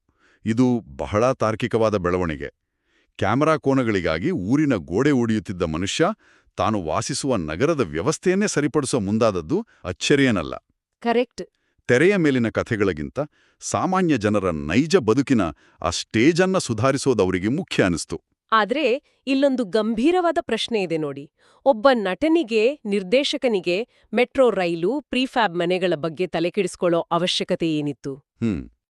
ಇದು ಬಹಳ ತಾರ್ಕಿಕವಾದ ಬೆಳವಣಿಗೆ. ಕ್ಯಾಮರಾ ಕೋನಗಳಿಗಾಗಿ ಊರಿನ ಗೋಡೆ ಒಡೆಯುತ್ತಿದ್ದ ಮನುಷ್ಯ ತಾನು ವಾಸಿಸುವ ನಗರದ ವ್ಯವಸ್ಥೆಯನ್ನೇ ಸರಿಪಡಿಸೋ ಮುಂದಾದದ್ದು ಅಚ್ಚರಿಯೇನಲ್ಲ. ಕರೆಕ್ಟ್. ತೆರೆಯ ಮೇಲಿನ ಕಥೆಗಳಿಗಿಂತ ಸಾಮಾನ್ಯ ಜನರ ನೈಜ ಬದುಕಿನ ಆ ಸ್ಟೇಜನ್ನ ಸುಧಾರಿಸೋದವರಿಗೆ ಮುಖ್ಯ ಅನಿಸ್ತು. ಆದ್ರೆ ಇಲ್ಲೊಂದು ಗಂಭೀರವಾದ ಪ್ರಶ್ನೆ ಇದೆ ನೋಡಿ. ಒಬ್ಬ ನಟನಿಗೆ, ನಿರ್ದೇಶಕನಿಗೆ ಮೆಟ್ರೋ ರೈಲು, ಪ್ರೀಫ್ಯಾಬ್ ಮನೆಗಳ ಬಗ್ಗೆ ತಲೆಕೆಡಿಸ್ಕೊಳ್ಳೋ ಅವಶ್ಯಕತೆ ಏನಿತ್ತು?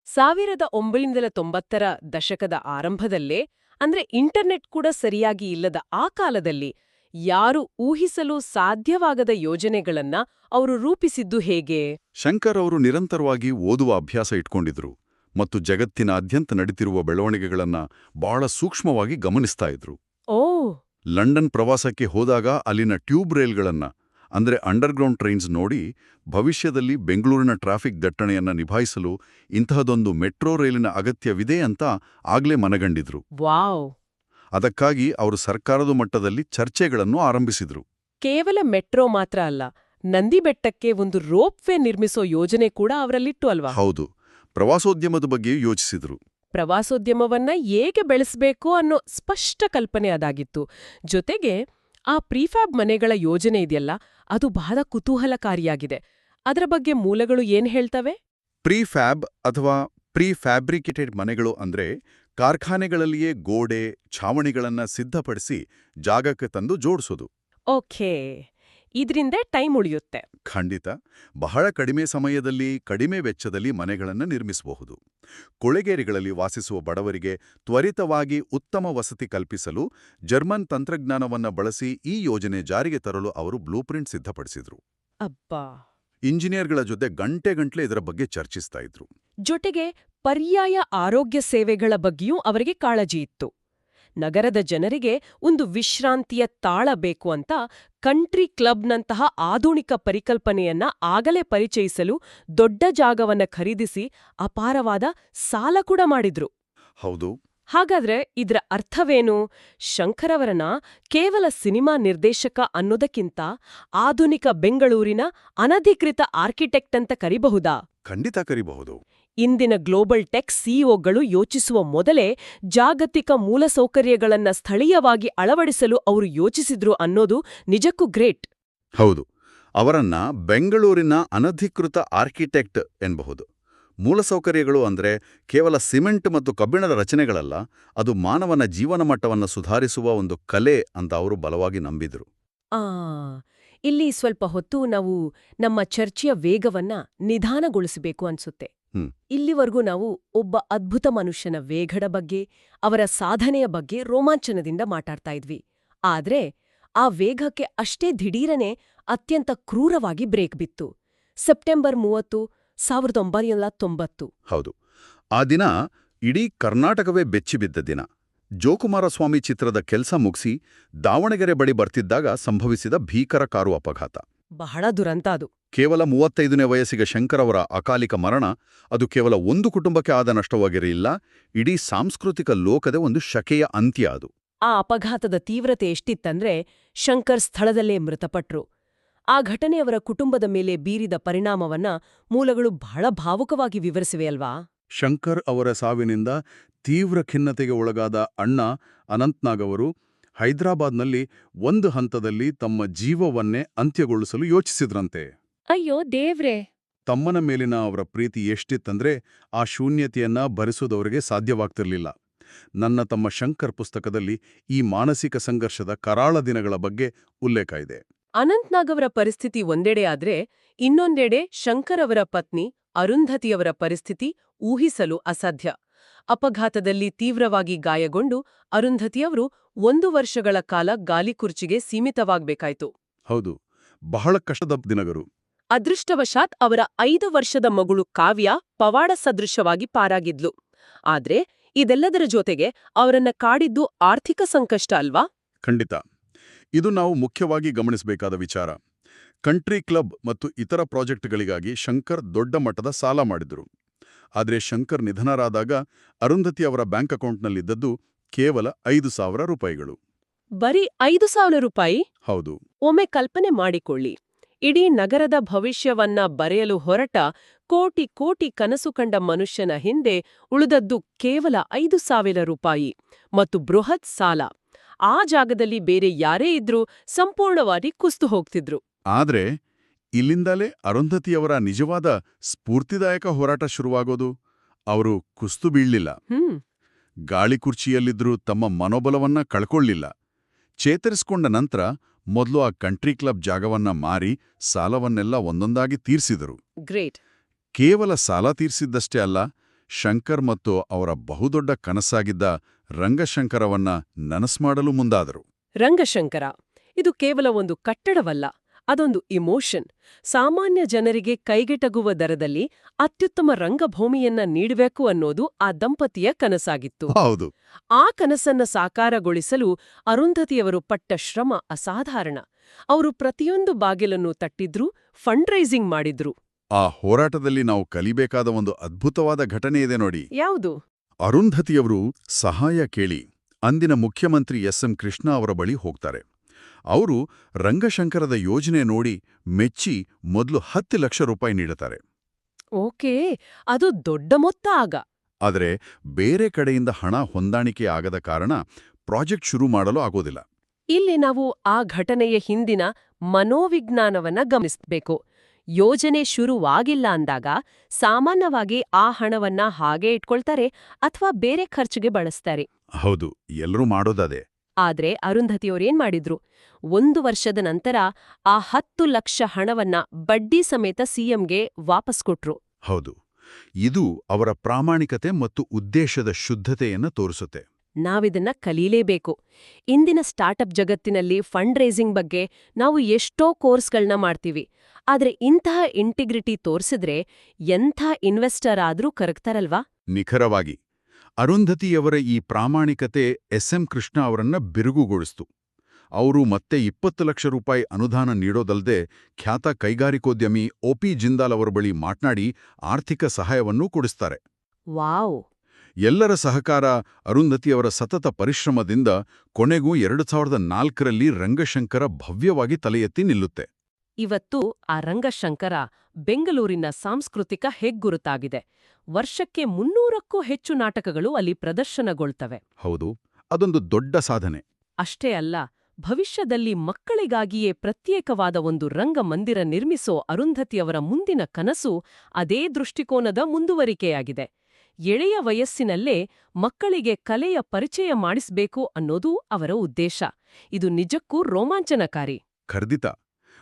1990ರ ದಶಕದ ಆರಂಭದಲ್ಲೇ, ಅಂದ್ರೆ ಇಂಟರ್ನೆಟ್ ಕೂಡ ಸರಿಯಾಗಿ ಇಲ್ಲದ ಆ ಕಾಲದಲ್ಲಿ, ಯಾರು ಊಹಿಸಲು ಸಾಧ್ಯವಾಗದ ಯೋಜನೆಗಳನ್ನ ಅವರು ರೂಪಿಸಿದ್ದು ಹೇಗೆ? ಶಂಕರ್ ಅವರು ನಿರಂತರವಾಗಿ ಓದುವ ಅಭ್ಯಾಸ ಇಟ್ಕೊಂಡಿದ್ರು ಮತ್ತು ಜಗತ್ತಿನಾದ್ಯಂತ ನಡೀತಿರುವ ಬೆಳವಣಿಗೆಗಳನ್ನ ಬಹಳ ಸೂಕ್ಷ್ಮವಾಗಿ ಗಮನಿಸ್ತಾ ಇದ್ರು. ಓ. ಲಂಡನ್ ಪ್ರವಾಸಕ್ಕೆ ಹೋದಾಗ ಅಲ್ಲಿನ ಟ್ಯೂಬ್ ರೈಲ್ಗಳನ್ನ, ಅಂದ್ರೆ ಅಂಡರ್ಗ್ರೌಂಡ್ ಟ್ರೈನ್ಸ್ ನೋಡಿ ಭವಿಷ್ಯದಲ್ಲಿ ಬೆಂಗಳೂರಿನ ಟ್ರಾಫಿಕ್ ದಟ್ಟಣೆಯನ್ನ ನಿಭಾಯಿಸಲು ಇಂತಹದೊಂದು ಮೆಟ್ರೋ ರೈಲಿನ ಅಗತ್ಯವಿದೆ ಅಂತ ಆಗ್ಲೇ ಮನಗಂಡಿದ್ರು. ವಾವ್. ಅದಕ್ಕಾಗಿ ಅವರು ಸರ್ಕಾರದ ಮಟ್ಟದಲ್ಲಿ ಚರ್ಚೆಗಳನ್ನು ಆರಂಭಿಸಿದ್ರು. ಕೇವಲ ಮೆಟ್ರೋ ಮಾತ್ರ ಅಲ್ಲ, ನಂದಿ ಬೆಟ್ಟಕ್ಕೆ ಒಂದು ರೋಪ್ವೇ ನಿರ್ಮಿಸೋ ಯೋಜನೆ ಕೂಡ ಅವರಲ್ಲಿಟ್ಟು ಅಲ್ವಾ? ಹೌದು. ಪ್ರವಾಸೋದ್ಯಮದ ಬಗ್ಗೆ ಯೋಚಿಸಿದ್ರು. ಪ್ರವಾಸೋದ್ಯಮವನ್ನ ಹೇಗೆ ಬೆಳೆಸಬೇಕು ಅನ್ನೋ ಸ್ಪಷ್ಟ ಕಲ್ಪನೆ ಅದಾಗಿತ್ತು. ಜೊತೆಗೆ ಆ ಪ್ರೀಫ್ಯಾಬ್ ಮನೆಗಳ ಯೋಜನೆ ಇದೆಯಲ್ಲ, ಅದು ಬಹಳ ಕುತೂಹಲಕಾರಿಯಾಗಿದೆ. ಅದರ ಬಗ್ಗೆ ಮೂಲಗಳು ಏನ್ ಹೇಳ್ತವೆ? ಪ್ರೀಫ್ಯಾಬ್ ಅಥವಾ ಪ್ರೀಫ್ಯಾಬ್ರಿಕೇಟೆಡ್ ಮನೆಗಳು ಅಂದ್ರೆ ಕಾರ್ಖಾನೆಗಳಲ್ಲಿಯೇ ಗೋಡೆ, ಛಾವಣಿಗಳನ್ನ ಸಿದ್ಧಪಡಿಸಿ ಜಾಗಕ್ಕೆ ತಂದು ಜೋಡಿಸೋದು. ಓಕೆ. ಇದ್ರಿಂದ ಟೈಮ್ ಉಳಿಯುತ್ತೆ. ಖಂಡಿತ. ಬಹಳ ಕಡಿಮೆ ಸಮಯದಲ್ಲಿ, ಕಡಿಮೆ ವೆಚ್ಚದಲ್ಲಿ ಮನೆಗಳನ್ನು ನಿರ್ಮಿಸಬಹುದು. ಕೊಳೆಗೇರಿಗಳಲ್ಲಿ ವಾಸಿಸುವ ಬಡವರಿಗೆ ತ್ವರಿತವಾಗಿ ಉತ್ತಮ ವಸತಿ ಕಲ್ಪಿಸಲು ಜರ್ಮನ್ ತಂತ್ರಜ್ಞಾನವನ್ನ ಬಳಸಿ ಈ ಯೋಜನೆ ಜಾರಿಗೆ ತರಲು ಅವರು ಬ್ಲೂಪ್ರಿಂಟ್ ಸಿದ್ಧಪಡಿಸಿದ್ರು. ಅಬ್ಬಾ. ಇಂಜಿನಿಯರ್ಗಳ ಜೊತೆ ಗಂಟೆಗಂಟ್ಲೆ ಇದರ ಬಗ್ಗೆ ಚರ್ಚಿಸ್ತಾ ಇದ್ರು. ಜೊತೆಗೆ ಪರ್ಯಾಯ ಆರೋಗ್ಯ ಸೇವೆಗಳ ಬಗ್ಗೆಯೂ ಅವರಿಗೆ ಕಾಳಜಿ ಇತ್ತು. ನಗರದ ಜನರಿಗೆ ಒಂದು ವಿಶ್ರಾಂತಿಯ ತಾಳ ಬೇಕು ಅಂತ ಕಂಟ್ರಿ ಕ್ಲಬ್ನಂತಹ ಆಧುನಿಕ ಪರಿಕಲ್ಪನೆಯನ್ನ ಆಗಲೇ ಪರಿಚಯಿಸಲು ದೊಡ್ಡ ಜಾಗವನ್ನ ಖರೀದಿಸಿ ಅಪಾರವಾದ ಸಾಲ ಕೂಡ ಮಾಡಿದ್ರು. ಹೌದು. ಹಾಗಾದ್ರೆ ಇದರ ಅರ್ಥವೇನು? ಶಂಕರವರನ ಕೇವಲ ಸಿನಿಮಾ ನಿರ್ದೇಶಕ ಅನ್ನೋದಕ್ಕಿಂತ ಆಧುನಿಕ ಬೆಂಗಳೂರಿನ ಅನಧಿಕೃತ ಆರ್ಕಿಟೆಕ್ಟ್ ಅಂತ ಕರಿಬಹುದಾ? ಖಂಡಿತ ಕರಿಬಹುದು. ಇಂದಿನ ಗ್ಲೋಬಲ್ ಟೆಕ್ ಸಿಇಒಗಳು ಯೋಚಿಸುವ ಮೊದಲೇ ಜಾಗತಿಕ ಮೂಲಸೌಕರ್ಯಗಳನ್ನ ಸ್ಥಳೀಯವಾಗಿ ಅಳವಡಿಸಲು ಅವರು ಯೋಚಿಸಿದ್ರು ಅನ್ನೋದು ನಿಜಕ್ಕೂ ಗ್ರೇಟ್. ಹೌದು. ಅವರನ್ನ ಬೆಂಗಳೂರಿನ ಅನಧಿಕೃತ ಆರ್ಕಿಟೆಕ್ಟ್ ಎನ್ನಬಹುದು. ಮೂಲಸೌಕರ್ಯಗಳು ಅಂದ್ರೆ ಕೇವಲ ಸಿಮೆಂಟ್ ಮತ್ತು ಕಬ್ಬಿಣದ ರಚನೆಗಳಲ್ಲ, ಅದು ಮಾನವನ ಜೀವನ ಮಟ್ಟವನ್ನು ಸುಧಾರಿಸುವ ಒಂದು ಕಲೆ ಅಂತ ಅವರು ಬಲವಾಗಿ ನಂಬಿದ್ರು. ಇಲ್ಲಿ ಸ್ವಲ್ಪ ಹೊತ್ತು ನಾವು ನಮ್ಮ ಚರ್ಚೆಯ ವೇಗವನ್ನ ನಿಧಾನಗೊಳಿಸಬೇಕು ಅನ್ಸುತ್ತೆ. ಇಲ್ಲಿವರೆಗೂ ನಾವು ಒಬ್ಬ ಅದ್ಭುತ ಮನುಷ್ಯನ ವೇಗದ ಬಗ್ಗೆ, ಅವರ ಸಾಧನೆಯ ಬಗ್ಗೆ ರೋಮಾಂಚನದಿಂದ ಮಾತಾಡ್ತಾ ಇದ್ವಿ. ಆದ್ರೆ ಆ ವೇಗಕ್ಕೆ ಅಷ್ಟೇ ದಿಢೀರನೆ ಅತ್ಯಂತ ಕ್ರೂರವಾಗಿ ಬ್ರೇಕ್ ಬಿತ್ತು. ಸೆಪ್ಟೆಂಬರ್ 30, 1990. ಹೌದು. ಆ ದಿನ ಇಡೀ ಕರ್ನಾಟಕವೇ ಬೆಚ್ಚಿಬಿದ್ದ ದಿನ. ಜೋಕುಮಾರಸ್ವಾಮಿ ಚಿತ್ರದ ಕೆಲಸ ಮುಗಿಸಿ ದಾವಣಗೆರೆ ಬಳಿ ಬರ್ತಿದ್ದಾಗ ಸಂಭವಿಸಿದ ಭೀಕರ ಕಾರು ಅಪಘಾತ. ಬಹಳ ದುರಂತ ಅದು. ಕೇವಲ 35ನೇ ವಯಸ್ಸಿಗೆ ಶಂಕರ್ ಅವರ ಅಕಾಲಿಕ ಮರಣ ಅದು ಕೇವಲ ಒಂದು ಕುಟುಂಬಕ್ಕೆ ಆದ ನಷ್ಟವಾಗಿರಲಿಲ್ಲ, ಇಡೀ ಸಾಂಸ್ಕೃತಿಕ ಲೋಕದ ಒಂದು ಶಕೆಯ ಅಂತ್ಯ ಅದು. ಆ ಅಪಘಾತದ ತೀವ್ರತೆ ಎಷ್ಟಿತ್ತಂದ್ರೆ ಶಂಕರ್ ಸ್ಥಳದಲ್ಲೇ ಮೃತಪಟ್ರು. ಆ ಘಟನೆ ಅವರ ಕುಟುಂಬದ ಮೇಲೆ ಬೀರಿದ ಪರಿಣಾಮವನ್ನ ಮೂಲಗಳು ಬಹಳ ಭಾವುಕವಾಗಿ ವಿವರಿಸಿವೆಯಲ್ವಾ? ಶಂಕರ್ ಅವರ ಸಾವಿನಿಂದ ತೀವ್ರ ಖಿನ್ನತೆಗೆ ಒಳಗಾದ ಅಣ್ಣ ಅನಂತ್ನಾಗ್ ಅವರು ಹೈದರಾಬಾದ್ನಲ್ಲಿ ಒಂದು ಹಂತದಲ್ಲಿ ತಮ್ಮ ಜೀವವನ್ನೇ ಅಂತ್ಯಗೊಳಿಸಲು ಯೋಚಿಸಿದ್ರಂತೆ. ಅಯ್ಯೋ ದೇವ್ರೇ! ತಮ್ಮನ ಮೇಲಿನ ಅವರ ಪ್ರೀತಿ ಎಷ್ಟಿತ್ತಂದ್ರೆ ಆ ಶೂನ್ಯತೆಯನ್ನ ಭರಿಸೋದವರಿಗೆ ಸಾಧ್ಯವಾಗ್ತಿರ್ಲಿಲ್ಲ. ತಮ್ಮ ಶಂಕರ್ ಪುಸ್ತಕದಲ್ಲಿ ಈ ಮಾನಸಿಕ ಸಂಘರ್ಷದ ಕರಾಳ ದಿನಗಳ ಬಗ್ಗೆ ಉಲ್ಲೇಖ ಇದೆ. ಅನಂತ್ನಾಗ್ ಅವರ ಪರಿಸ್ಥಿತಿ ಒಂದೆಡೆ ಆದ್ರೆ ಇನ್ನೊಂದೆಡೆ ಶಂಕರ್ ಅವರ ಪತ್ನಿ ಅರುಂಧತಿಯವರ ಪರಿಸ್ಥಿತಿ ಊಹಿಸಲು ಅಸಾಧ್ಯ. ಅಪಘಾತದಲ್ಲಿ ತೀವ್ರವಾಗಿ ಗಾಯಗೊಂಡು ಅರುಂಧತಿಯವರು 1 ವರ್ಷಗಳ ಕಾಲ ಗಾಲಿಕುರ್ಚಿಗೆ ಸೀಮಿತವಾಗಬೇಕಾಯ್ತು. ಹೌದು, ಬಹಳ ಕಷ್ಟದ ದಿನಗಳು. ಅದೃಷ್ಟವಶಾತ್ ಅವರ 5 ವರ್ಷದ ಮಗಳು ಕಾವ್ಯ ಪವಾಡ ಸದೃಶವಾಗಿ ಪಾರಾಗಿದ್ಲು. ಆದ್ರೆ ಇದೆಲ್ಲದರ ಜೊತೆಗೆ ಅವರನ್ನ ಕಾಡಿದ್ದು ಆರ್ಥಿಕ ಸಂಕಷ್ಟ ಅಲ್ವಾ? ಖಂಡಿತ. ಇದು ನಾವು ಮುಖ್ಯವಾಗಿ ಗಮನಿಸಬೇಕಾದ ವಿಚಾರ. ಕಂಟ್ರಿ ಕ್ಲಬ್ ಮತ್ತು ಇತರ ಪ್ರಾಜೆಕ್ಟ್ಗಳಿಗಾಗಿ ಶಂಕರ್ ದೊಡ್ಡ ಮಟ್ಟದ ಸಾಲ ಮಾಡಿದ್ರು. ಆದರೆ ಶಂಕರ್ ನಿಧನರಾದಾಗ ಅರುಂಧತಿ ಅವರ ಬ್ಯಾಂಕ್ ಅಕೌಂಟ್ನಲ್ಲಿದ್ದದ್ದು ಕೇವಲ 5,000 ರೂಪಾಯಿಗಳು. ಬರೀ 5,000 ರೂಪಾಯಿ? ಹೌದು. ಒಮ್ಮೆ ಕಲ್ಪನೆ ಮಾಡಿಕೊಳ್ಳಿ. ಇಡೀ ನಗರದ ಭವಿಷ್ಯವನ್ನ ಬರೆಯಲು ಹೊರಟ ಕೋಟಿ ಕೋಟಿ ಕನಸು ಕಂಡ ಮನುಷ್ಯನ ಹಿಂದೆ ಉಳಿದದ್ದು ಕೇವಲ 5,000 ರೂಪಾಯಿ ಮತ್ತು ಬೃಹತ್ ಸಾಲ. ಆ ಜಾಗದಲ್ಲಿ ಬೇರೆ ಯಾರೇ ಇದ್ರೂ ಸಂಪೂರ್ಣವಾಗಿ ಕುಸ್ತು ಹೋಗ್ತಿದ್ರು. ಆದ್ರೆ ಇಲ್ಲಿಂದಲೇ ಅರುಂಧತಿಯವರ ನಿಜವಾದ ಸ್ಫೂರ್ತಿದಾಯಕ ಹೋರಾಟ ಶುರುವಾಗೋದು. ಅವರು ಕುಸ್ತು ಬೀಳ್ಲಿಲ್ಲ, ಗಾಳಿಕುರ್ಚಿಯಲ್ಲಿದ್ರೂ ತಮ್ಮ ಮನೋಬಲವನ್ನ ಕಳ್ಕೊಳ್ಳಿಲ್ಲ. ಚೇತರಿಸಿಕೊಂಡ ನಂತರ ಮೊದಲು ಆ ಕಂಟ್ರಿ ಕ್ಲಬ್ ಜಾಗವನ್ನ ಮಾರಿ ಸಾಲವನ್ನೆಲ್ಲ ಒಂದೊಂದಾಗಿ ತೀರ್ಸಿದರು. ಗ್ರೇಟ್. ಕೇವಲ ಸಾಲ ತೀರ್ಸಿದ್ದಷ್ಟೇ ಅಲ್ಲ, ಶಂಕರ್ ಮತ್ತು ಅವರ ಬಹುದೊಡ್ಡ ಕನಸಾಗಿದ್ದ ರಂಗಶಂಕರವನ್ನ ನನಸ್ಮಾಡಲು ಮುಂದಾದರು. ರಂಗಶಂಕರ ಇದು ಕೇವಲ ಒಂದು ಕಟ್ಟಡವಲ್ಲ, ಅದೊಂದು ಇಮೋಷನ್. ಸಾಮಾನ್ಯ ಜನರಿಗೆ ಕೈಗೆಟಗುವ ದರದಲ್ಲಿ ಅತ್ಯುತ್ತಮ ರಂಗಭೂಮಿಯನ್ನ ನೀಡಬೇಕು ಅನ್ನೋದು ಆ ದಂಪತಿಯ ಕನಸಾಗಿತ್ತು. ಹೌದು. ಆ ಕನಸನ್ನ ಸಾಕಾರಗೊಳಿಸಲು ಅರುಂಧತಿಯವರು ಪಟ್ಟ ಶ್ರಮ ಅಸಾಧಾರಣ. ಅವರು ಪ್ರತಿಯೊಂದು ಬಾಗಿಲನ್ನು ತಟ್ಟಿದ್ರು, ಫಂಡ್ ರೈಸಿಂಗ್ ಮಾಡಿದ್ರು. ಆ ಹೋರಾಟದಲ್ಲಿ ನಾವು ಕಲಿಬೇಕಾದ ಒಂದು ಅದ್ಭುತವಾದ ಘಟನೆ ಇದೆ ನೋಡಿ. ಯಾವುದು? ಅರುಂಧತಿಯವರು ಸಹಾಯ ಕೇಳಿ ಅಂದಿನ ಮುಖ್ಯಮಂತ್ರಿ ಎಸ್.ಎಂ. ಕೃಷ್ಣ ಅವರ ಬಳಿ ಹೋಗ್ತಾರೆ. ಅವರು ರಂಗಶಂಕರದ ಯೋಜನೆ ನೋಡಿ ಮೆಚ್ಚಿ ಮೊದಲು 10 ಲಕ್ಷ ರೂಪಾಯಿ ನೀಡುತ್ತಾರೆ. ಓಕೆ, ಅದು ದೊಡ್ಡ ಮೊತ್ತ ಆಗ. ಆದರೆ ಬೇರೆ ಕಡೆಯಿಂದ ಹಣ ಹೊಂದಾಣಿಕೆ ಆಗದ ಕಾರಣ ಪ್ರಾಜೆಕ್ಟ್ ಶುರು ಮಾಡಲು ಆಗೋದಿಲ್ಲ. ಇಲ್ಲಿ ನಾವು ಆ ಘಟನೆಯ ಹಿಂದಿನ ಮನೋವಿಜ್ಞಾನವನ್ನ ಗಮನಿಸಬೇಕು. ಯೋಜನೆ ಶುರುವಾಗಿಲ್ಲ ಅಂದಾಗ ಸಾಮಾನ್ಯವಾಗಿ ಆ ಹಣವನ್ನ ಹಾಗೆ ಇಟ್ಕೊಳ್ತಾರೆ ಅಥವಾ ಬೇರೆ ಖರ್ಚಿಗೆ ಬಳಸ್ತಾರೆ. ಹೌದು, ಎಲ್ಲರೂ ಮಾಡೋದದೇ. ಆದ್ರೆ ಅರುಂಧತಿಯವರೇನ್ ಮಾಡಿದ್ರು? 1 ವರ್ಷದ ನಂತರ ಆ 10 ಲಕ್ಷ ಹಣವನ್ನ ಬಡ್ಡಿ ಸಮೇತ ಸಿಎಂಗೆ ವಾಪಸ್ ಕೊಟ್ರು. ಹೌದು, ಇದು ಅವರ ಪ್ರಾಮಾಣಿಕತೆ ಮತ್ತು ಉದ್ದೇಶದ ಶುದ್ಧತೆಯನ್ನ ತೋರಿಸುತ್ತೆ. ನಾವಿದನ್ನ ಕಲೀಲೇಬೇಕು. ಇಂದಿನ ಸ್ಟಾರ್ಟಪ್ ಜಗತ್ತಿನಲ್ಲಿ ಫಂಡ್ ರೈಸಿಂಗ್ ಬಗ್ಗೆ ನಾವು ಎಷ್ಟೋ ಕೋರ್ಸ್ಗಳನ್ನ ಮಾಡ್ತೀವಿ. ಆದ್ರೆ ಇಂತಹ ಇಂಟಿಗ್ರಿಟಿ ತೋರ್ಸಿದ್ರೆ ಎಂಥ ಇನ್ವೆಸ್ಟರ್ ಆದ್ರೂ ಕರಗ್ತಾರಲ್ವಾ? ನಿಖರವಾಗಿ. ಅರುಂಧತಿಯವರ ಈ ಪ್ರಾಮಾಣಿಕತೆ ಎಸ್.ಎಂ. ಕೃಷ್ಣ ಅವರನ್ನ ಬಿರುಗುಗೊಳಿಸ್ತು. ಅವರು ಮತ್ತೆ 20 ಲಕ್ಷ ರೂಪಾಯಿ ಅನುದಾನ ನೀಡೋದಲ್ಲದೆ ಖ್ಯಾತ ಕೈಗಾರಿಕೋದ್ಯಮಿ ಒ.ಪಿ. ಜಿಂದಾಲ್ ಅವರ ಬಳಿ ಮಾತನಾಡಿ ಆರ್ಥಿಕ ಸಹಾಯವನ್ನೂ ಕೊಡಿಸ್ತಾರೆ. ವಾವ್! ಎಲ್ಲರ ಸಹಕಾರ, ಅರುಂಧತಿಯವರ ಸತತ ಪರಿಶ್ರಮದಿಂದ ಕೊನೆಗೂ 2004ರಲ್ಲಿ ರಂಗಶಂಕರ ಭವ್ಯವಾಗಿ ತಲೆ ಎತ್ತಿ ನಿಲ್ಲುತ್ತೆ. ಇವತ್ತು ಆ ರಂಗಶಂಕರ ಬೆಂಗಳೂರಿನ ಸಾಂಸ್ಕೃತಿಕ ಹೆಗ್ಗುರುತಾಗಿದೆ. ವರ್ಷಕ್ಕೆ 300ಕ್ಕೂ ಹೆಚ್ಚು ನಾಟಕಗಳು ಅಲ್ಲಿ ಪ್ರದರ್ಶನಗೊಳ್ತವೆ. ಹೌದು, ಅದೊಂದು ದೊಡ್ಡ ಸಾಧನೆ. ಅಷ್ಟೇ ಅಲ್ಲ, ಭವಿಷ್ಯದಲ್ಲಿ ಮಕ್ಕಳಿಗಾಗಿಯೇ ಪ್ರತ್ಯೇಕವಾದ ಒಂದು ರಂಗಮಂದಿರ ನಿರ್ಮಿಸೋ ಅರುಂಧತಿಯವರ ಮುಂದಿನ ಕನಸು ಅದೇ ದೃಷ್ಟಿಕೋನದ ಮುಂದುವರಿಕೆಯಾಗಿದೆ. ಎಳೆಯ ವಯಸ್ಸಿನಲ್ಲೇ ಮಕ್ಕಳಿಗೆ ಕಲೆಯ ಪರಿಚಯ ಮಾಡಿಸ್ಬೇಕು ಅನ್ನೋದು ಅವರ ಉದ್ದೇಶ. ಇದು ನಿಜಕ್ಕೂ ರೋಮಾಂಚನಕಾರಿ. ಖಂಡಿತ.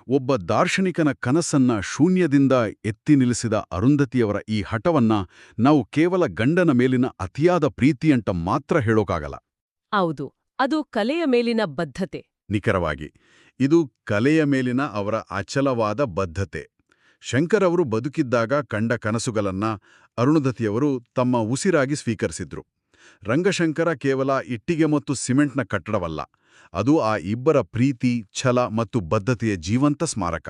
ಒಬ್ಬ ದಾರ್ಶನಿಕನ ಕನಸನ್ನ ಶೂನ್ಯದಿಂದ ಎತ್ತಿ ನಿಲ್ಲಿಸಿದ ಅರುಂಧತಿಯವರ ಈ ಹಠವನ್ನ ನಾವು ಕೇವಲ ಗಂಡನ ಮೇಲಿನ ಅತಿಯಾದ ಪ್ರೀತಿಯಂಟ ಮಾತ್ರ ಹೇಳೋಕಾಗಲ್ಲ. ಹೌದು, ಅದು ಕಲೆಯ ಮೇಲಿನ ಬದ್ಧತೆ. ನಿಖರವಾಗಿ, ಇದು ಕಲೆಯ ಮೇಲಿನ ಅವರ ಅಚಲವಾದ ಬದ್ಧತೆ. ಶಂಕರ್ ಅವರು ಬದುಕಿದ್ದಾಗ ಕಂಡ ಕನಸುಗಳನ್ನ ಅರುಂಧತಿಯವರು ತಮ್ಮ ಉಸಿರಾಗಿ ಸ್ವೀಕರಿಸಿದ್ರು. ರಂಗಶಂಕರ ಕೇವಲ ಇಟ್ಟಿಗೆ ಮತ್ತು ಸಿಮೆಂಟ್ನ ಕಟ್ಟಡವಲ್ಲ, ಅದು ಆ ಇಬ್ಬರ ಪ್ರೀತಿ, ಛಲ ಮತ್ತು ಬದ್ಧತೆಯ ಜೀವಂತ ಸ್ಮಾರಕ.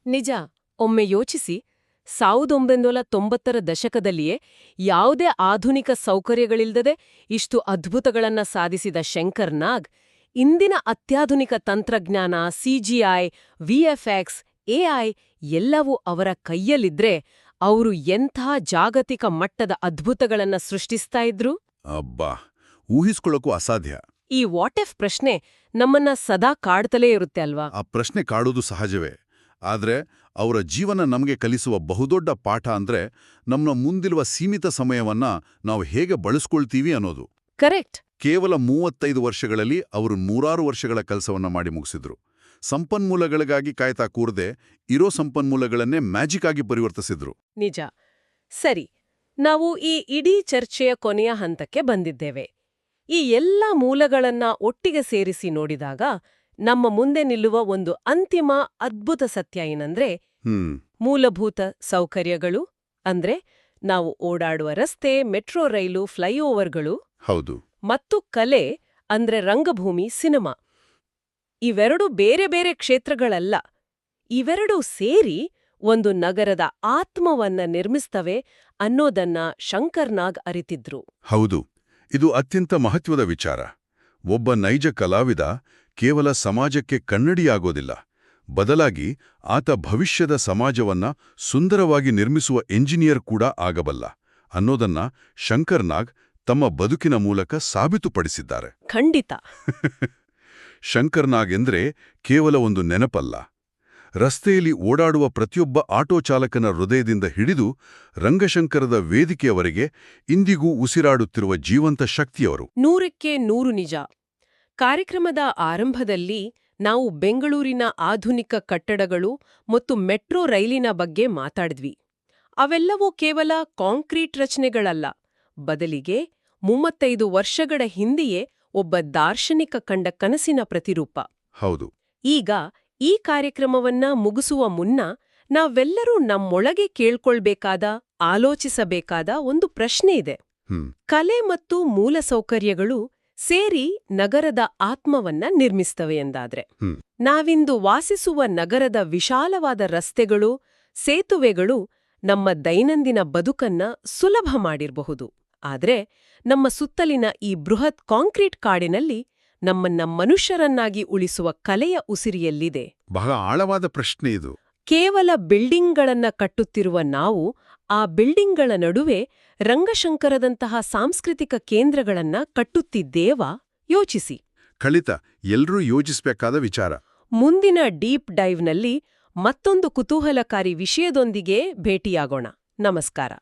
ನಿಜ. ಒಮ್ಮೆ ಯೋಚಿಸಿ, 1990ರ ದಶಕದಲ್ಲಿಯೇ ಯಾವುದೇ ಆಧುನಿಕ ಸೌಕರ್ಯಗಳಿಲ್ಲದೆ ಇಷ್ಟು ಅದ್ಭುತಗಳನ್ನ ಸಾಧಿಸಿದ ಶಂಕರ್ ನಾಗ್, ಇಂದಿನ ಅತ್ಯಾಧುನಿಕ ತಂತ್ರಜ್ಞಾನ, ಸಿಜಿಐ, ವಿಎಫ್ಎಕ್ಸ್, ಎಐ ಎಲ್ಲವೂ ಅವರ ಕೈಯಲ್ಲಿದ್ರೆ ಅವರು ಎಂಥ ಜಾಗತಿಕ ಮಟ್ಟದ ಅದ್ಭುತಗಳನ್ನ ಸೃಷ್ಟಿಸ್ತಾ ಇದ್ರು? ಅಬ್ಬಾ, ಊಹಿಸ್ಕೊಳ್ಳೋಕ್ಕೂ ಅಸಾಧ್ಯ. ಈ ವಾಟ್ ಇಫ್ ಪ್ರಶ್ನೆ ನಮ್ಮನ್ನ ಸದಾ ಕಾಡ್ತಲೇ ಇರುತ್ತೆ ಅಲ್ವಾ? ಆ ಪ್ರಶ್ನೆ ಕಾಡೋದು ಸಹಜವೇ. ಆದ್ರೆ ಅವರ ಜೀವನ ನಮಗೆ ಕಲಿಸುವ ಬಹುದೊಡ್ಡ ಪಾಠ ಅಂದ್ರೆ ನಮ್ಮ ಮುಂದಿರುವ ಸೀಮಿತ ಸಮಯವನ್ನ ನಾವು ಹೇಗೆ ಬಳಸ್ಕೊಳ್ತೀವಿ ಅನ್ನೋದು. ಕರೆಕ್ಟ್. ಕೇವಲ 35 ವರ್ಷಗಳಲ್ಲಿ ಅವರು 100 ವರ್ಷಗಳ ಕೆಲಸವನ್ನ ಮಾಡಿ ಮುಗಿಸಿದ್ರು. ಸಂಪನ್ಮೂಲಗಳಿಗಾಗಿ ಕಾಯ್ತಾ ಕೂರದೆ ಇರೋ ಸಂಪನ್ಮೂಲಗಳನ್ನೇ ಮ್ಯಾಜಿಕ್ ಆಗಿ ಪರಿವರ್ತಿಸಿದ್ರು. ನಿಜ. ಸರಿ, ನಾವು ಈ ಇಡೀ ಚರ್ಚೆಯ ಕೊನೆಯ ಹಂತಕ್ಕೆ ಬಂದಿದ್ದೇವೆ. ಈ ಎಲ್ಲ ಮೂಲಗಳನ್ನ ಒಟ್ಟಿಗೆ ಸೇರಿಸಿ ನೋಡಿದಾಗ ನಮ್ಮ ಮುಂದೆ ನಿಲ್ಲುವ ಒಂದು ಅಂತಿಮ ಅದ್ಭುತ ಸತ್ಯ ಏನಂದ್ರೆ, ಮೂಲಭೂತ ಸೌಕರ್ಯಗಳು ಅಂದ್ರೆ ನಾವು ಓಡಾಡುವ ರಸ್ತೆ, ಮೆಟ್ರೋ ರೈಲು, ಫ್ಲೈಓವರ್ಗಳು, ಹೌದು, ಮತ್ತು ಕಲೆ ಅಂದ್ರೆ ರಂಗಭೂಮಿ, ಸಿನಿಮಾ, ಇವೆರಡೂ ಬೇರೆ ಬೇರೆ ಕ್ಷೇತ್ರಗಳಲ್ಲ. ಇವೆರಡೂ ಸೇರಿ ಒಂದು ನಗರದ ಆತ್ಮವನ್ನ ನಿರ್ಮಿಸ್ತವೆ ಅನ್ನೋದನ್ನ ಶಂಕರ್ ನಾಗ್ ಅರಿತಿದ್ರು. ಹೌದು, ಇದು ಅತ್ಯಂತ ಮಹತ್ವದ ವಿಚಾರ. ಒಬ್ಬ ನೈಜ ಕಲಾವಿದ ಕೇವಲ ಸಮಾಜಕ್ಕೆ ಕನ್ನಡಿಯಾಗೋದಿಲ್ಲ, ಬದಲಾಗಿ ಆತ ಭವಿಷ್ಯದ ಸಮಾಜವನ್ನ ಸುಂದರವಾಗಿ ನಿರ್ಮಿಸುವ ಎಂಜಿನಿಯರ್ ಕೂಡ ಆಗಬಲ್ಲ ಅನ್ನೋದನ್ನ ಶಂಕರ್ ನಾಗ್ ತಮ್ಮ ಬದುಕಿನ ಮೂಲಕ ಸಾಬೀತುಪಡಿಸಿದ್ದಾರೆ. ಖಂಡಿತ. ಶಂಕರ್ ನಾಗ್ ಎಂದ್ರೆ ಕೇವಲ ಒಂದು ನೆನಪಲ್ಲ. ರಸ್ತೆಯಲ್ಲಿ ಓಡಾಡುವ ಪ್ರತಿಯೊಬ್ಬ ಆಟೋ ಚಾಲಕನ ಹೃದಯದಿಂದ ಹಿಡಿದು ರಂಗಶಂಕರದ ವೇದಿಕೆಯವರೆಗೆ ಇಂದಿಗೂ ಉಸಿರಾಡುತ್ತಿರುವ ಜೀವಂತ ಶಕ್ತಿಯವರು. 100ಕ್ಕೆ 100 ನಿಜ. ಕಾರ್ಯಕ್ರಮದ ಆರಂಭದಲ್ಲಿ ನಾವು ಬೆಂಗಳೂರಿನ ಆಧುನಿಕ ಕಟ್ಟಡಗಳು ಮತ್ತು ಮೆಟ್ರೋ ರೈಲಿನ ಬಗ್ಗೆ ಮಾತಾಡಿದ್ವಿ. ಅವೆಲ್ಲವೂ ಕೇವಲ ಕಾಂಕ್ರೀಟ್ ರಚನೆಗಳಲ್ಲ, ಬದಲಿಗೆ 35 ವರ್ಷಗಳ ಹಿಂದೆಯೇ ಒಬ್ಬ ದಾರ್ಶನಿಕ ಕಂಡ ಕನಸಿನ ಪ್ರತಿರೂಪ. ಹೌದು. ಈಗ ಈ ಕಾರ್ಯಕ್ರಮವನ್ನ ಮುಗಿಸುವ ಮುನ್ನ ನಾವೆಲ್ಲರೂ ನಮ್ಮೊಳಗೆ ಕೇಳ್ಕೊಳ್ಬೇಕಾದ, ಆಲೋಚಿಸಬೇಕಾದ ಒಂದು ಪ್ರಶ್ನೆ ಇದೆ. ಕಲೆ ಮತ್ತು ಮೂಲಸೌಕರ್ಯಗಳು ಸೇರಿ ನಗರದ ಆತ್ಮವನ್ನ ನಿರ್ಮಿಸ್ತವೆ ಎಂದಾದ್ರೆ, ನಾವಿಂದು ವಾಸಿಸುವ ನಗರದ ವಿಶಾಲವಾದ ರಸ್ತೆಗಳು, ಸೇತುವೆಗಳು ನಮ್ಮ ದೈನಂದಿನ ಬದುಕನ್ನ ಸುಲಭ ಮಾಡಿರಬಹುದು. ಆದ್ರೆ ನಮ್ಮ ಸುತ್ತಲಿನ ಈ ಬೃಹತ್ ಕಾಂಕ್ರೀಟ್ ಕಾಡಿನಲ್ಲಿ ನಮ್ಮನ್ನ ಮನುಷ್ಯರನ್ನಾಗಿ ಉಳಿಸುವ ಕಲೆಯ ಉಸಿರಿಯಲ್ಲಿದೆ. ಬಹಳ ಆಳವಾದ ಪ್ರಶ್ನೆ ಇದು. ಕೇವಲ ಬಿಲ್ಡಿಂಗ್ಗಳನ್ನ ಕಟ್ಟುತ್ತಿರುವ ನಾವು ಆ ಬಿಲ್ಡಿಂಗ್ಗಳ ನಡುವೆ ರಂಗಶಂಕರದಂತಹ ಸಾಂಸ್ಕೃತಿಕ ಕೇಂದ್ರಗಳನ್ನ ಕಟ್ಟುತ್ತಿದ್ದೇವಾ? ಯೋಚಿಸಿ. ಖಂಡಿತ ಎಲ್ರೂ ಯೋಚಿಸಬೇಕಾದ ವಿಚಾರ. ಮುಂದಿನ ಡೀಪ್ ಡೈವ್ನಲ್ಲಿ ಮತ್ತೊಂದು ಕುತೂಹಲಕಾರಿ ವಿಷಯದೊಂದಿಗೆ ಭೇಟಿಯಾಗೋಣ. ನಮಸ್ಕಾರ.